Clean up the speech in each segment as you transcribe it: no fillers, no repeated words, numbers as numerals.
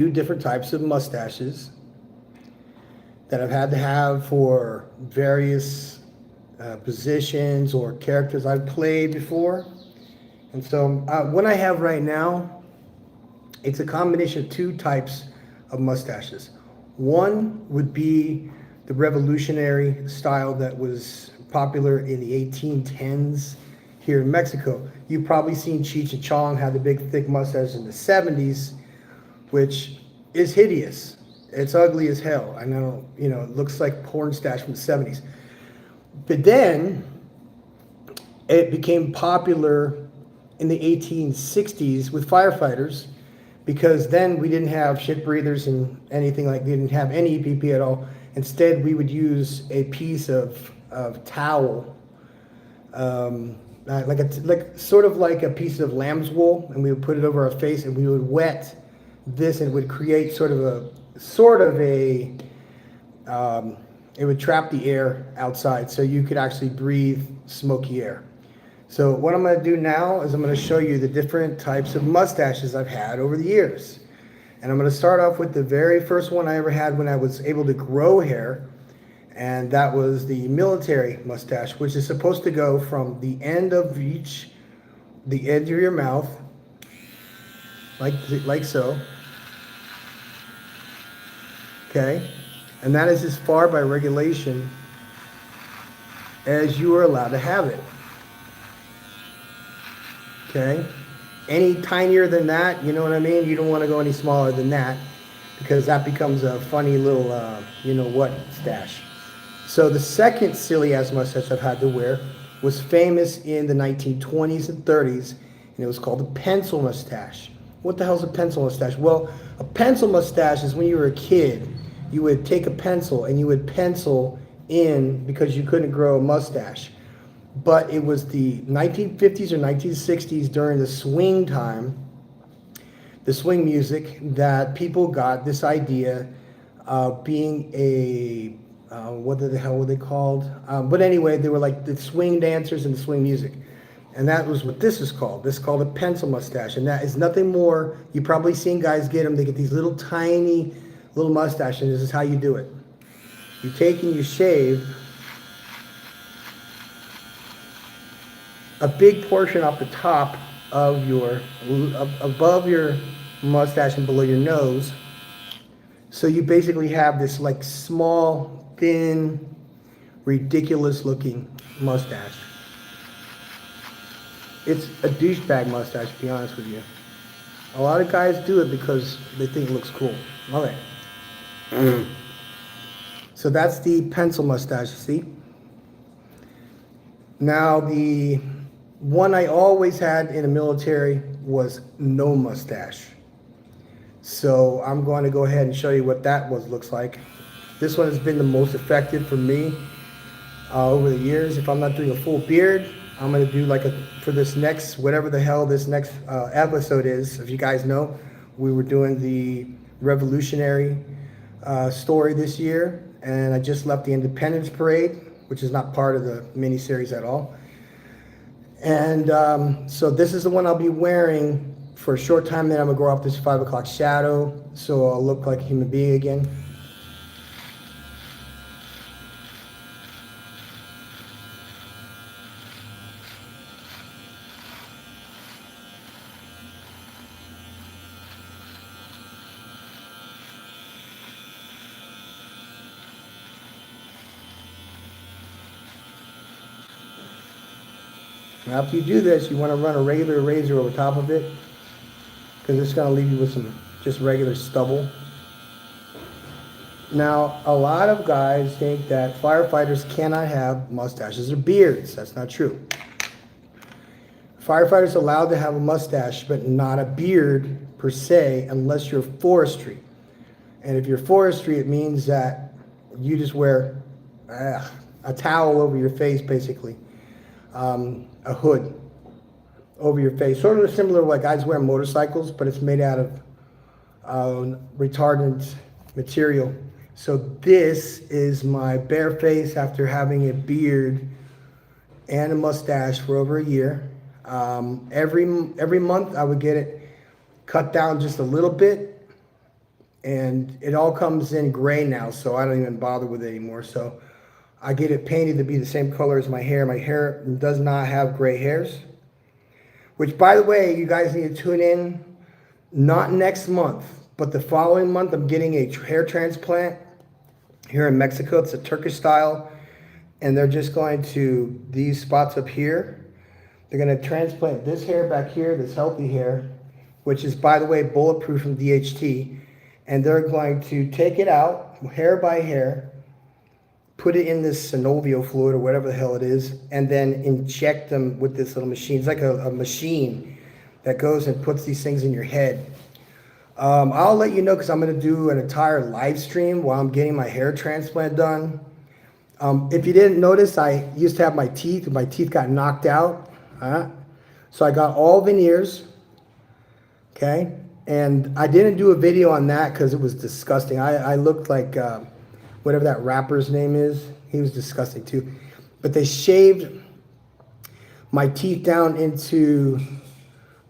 Two different types of mustaches that I've had to have for various positions or characters I've played before. And so what I have right now, it's a combination of two types of mustaches. One would be the revolutionary style that was popular in the 1810s here in Mexico. You've probably seen Cheech and Chong have the big thick mustache in the 70s, which is hideous. It's ugly as hell. I know, it looks like porn stash from the 70s. But then it became popular in the 1860s with firefighters, because then we didn't have shit breathers and anything like, we didn't have any EPP at all. Instead, we would use a piece of towel, sort of like a piece of lamb's wool, and we would put it over our face, and we would wet this, and it would create sort of a it would trap the air outside, so you could actually breathe smoky air. So what I'm going to do now is I'm going to show you the different types of mustaches I've had over the years. And I'm going to start off with the very first one I ever had when I was able to grow hair. And that was the military mustache, which is supposed to go from the end of the edge of your mouth, like so. Okay? And that is as far by regulation as you are allowed to have it. Okay? Any tinier than that, you know what I mean? You don't want to go any smaller than that, because that becomes a funny little, stash. So the second silly ass mustache I've had to wear was famous in the 1920s and 30s, and it was called a pencil mustache. What the hell's a pencil mustache? Well, a pencil mustache is when you were a kid, you would take a pencil and you would pencil in because you couldn't grow a mustache. But it was the 1950s or 1960s during the swing time, the swing music, that people got this idea of being a, what the hell were they called? But anyway, they were like the swing dancers and the swing music. And that was what this is called. This is called a pencil mustache. And that is nothing more. You've probably seen guys get them. They get these little tiny little mustaches. And this is how you do it. You take and you shave a big portion off the top of above your mustache and below your nose. So you basically have this like small, thin, ridiculous looking mustache. It's a douchebag mustache, to be honest with you. A lot of guys do it because they think it looks cool. Okay. So that's the pencil mustache, see? Now the one I always had in the military was no mustache. So I'm going to go ahead and show you what that looks like. This one has been the most effective for me over the years. If I'm not doing a full beard, I'm going to do for this next, whatever the hell this next episode is. If you guys know, we were doing the revolutionary story this year, and I just left the Independence Parade, which is not part of the miniseries at all. And so this is the one I'll be wearing for a short time. Then I'm going to grow off this 5 o'clock shadow, so I'll look like a human being again. Now, after you do this, you want to run a regular razor over top of it, because it's going to leave you with some just regular stubble. Now, a lot of guys think that firefighters cannot have mustaches or beards. That's not true. Firefighters are allowed to have a mustache, but not a beard per se, unless you're forestry. And if you're forestry, it means that you just wear a towel over your face, basically. A hood over your face, sort of similar to what guys wear on motorcycles, but it's made out of retardant material. So this is my bare face after having a beard and a mustache for over a year. Every month I would get it cut down just a little bit, and it all comes in gray now, so I don't even bother with it anymore. So I get it painted to be the same color as my hair. My hair does not have gray hairs, which, by the way, you guys need to tune in, not next month, but the following month. I'm getting a hair transplant here in Mexico. It's a Turkish style, and they're just going to, these spots up here, they're going to transplant this hair back here, this healthy hair, which is, by the way, bulletproof from DHT, and they're going to take it out, hair by hair, put it in this synovial fluid or whatever the hell it is, and then inject them with this little machine. It's like a machine that goes and puts these things in your head. I'll let you know, because I'm going to do an entire live stream while I'm getting my hair transplant done. If you didn't notice, I used to have my teeth. My teeth got knocked out. So I got all veneers. Okay? And I didn't do a video on that because it was disgusting. I looked like whatever that rapper's name is. He was disgusting too. But they shaved my teeth down into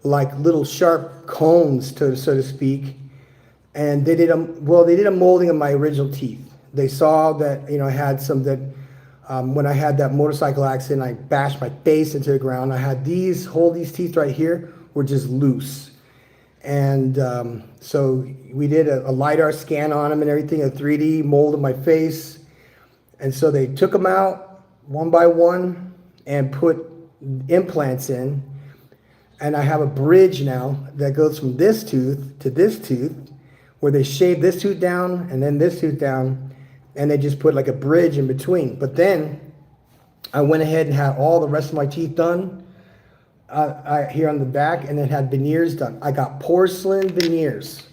like little sharp cones, so to speak. And they did a molding of my original teeth. They saw that, you know, I had some that, when I had that motorcycle accident, I bashed my face into the ground. I had these teeth right here were just loose. And so we did a LiDAR scan on them and everything, a 3D mold of my face. And so they took them out one by one and put implants in. And I have a bridge now that goes from this tooth to this tooth, where they shave this tooth down and then this tooth down, and they just put like a bridge in between. But then I went ahead and had all the rest of my teeth done here on the back, and then had veneers done. I got porcelain veneers.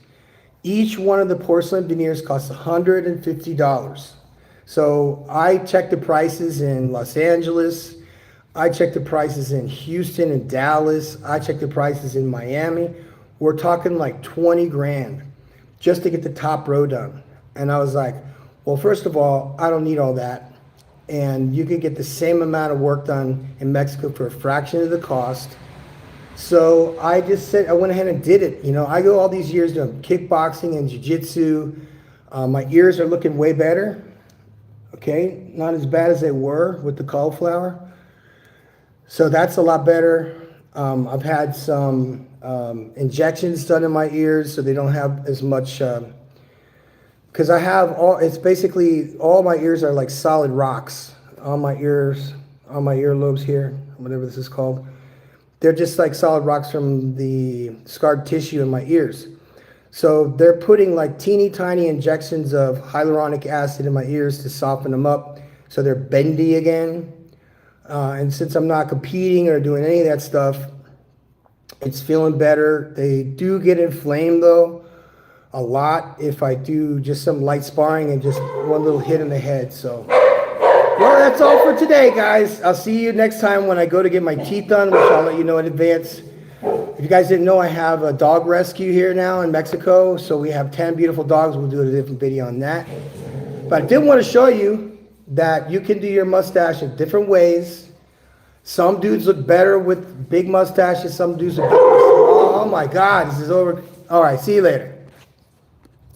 Each one of the porcelain veneers costs $150. So I checked the prices in Los Angeles. I checked the prices in Houston and Dallas. I checked the prices in Miami. We're talking like 20 grand just to get the top row done. And I was like, well, first of all, I don't need all that. And you can get the same amount of work done in Mexico for a fraction of the cost. So I just said, I went ahead and did it. You know, I go all these years doing kickboxing and jiu-jitsu. My ears are looking way better. Okay, not as bad as they were with the cauliflower. So that's a lot better. I've had some injections done in my ears, so they don't have as much, because I have it's basically, all my ears are like solid rocks. On my ears, on my earlobes here, whatever this is called. They're just like solid rocks from the scarred tissue in my ears. So they're putting like teeny tiny injections of hyaluronic acid in my ears to soften them up so they're bendy again. And since I'm not competing or doing any of that stuff, it's feeling better. They do get inflamed though, a lot, if I do just some light sparring and just one little hit in the head. So, well, that's all for today, guys. I'll see you next time when I go to get my teeth done, which I'll let you know in advance. If you guys didn't know, I have a dog rescue here now in Mexico. So we have 10 beautiful dogs. We'll do a different video on that. But I did want to show you that you can do your mustache in different ways. Some dudes look better with big mustaches. Some dudes look better. Oh my God, this is over. All right, see you later.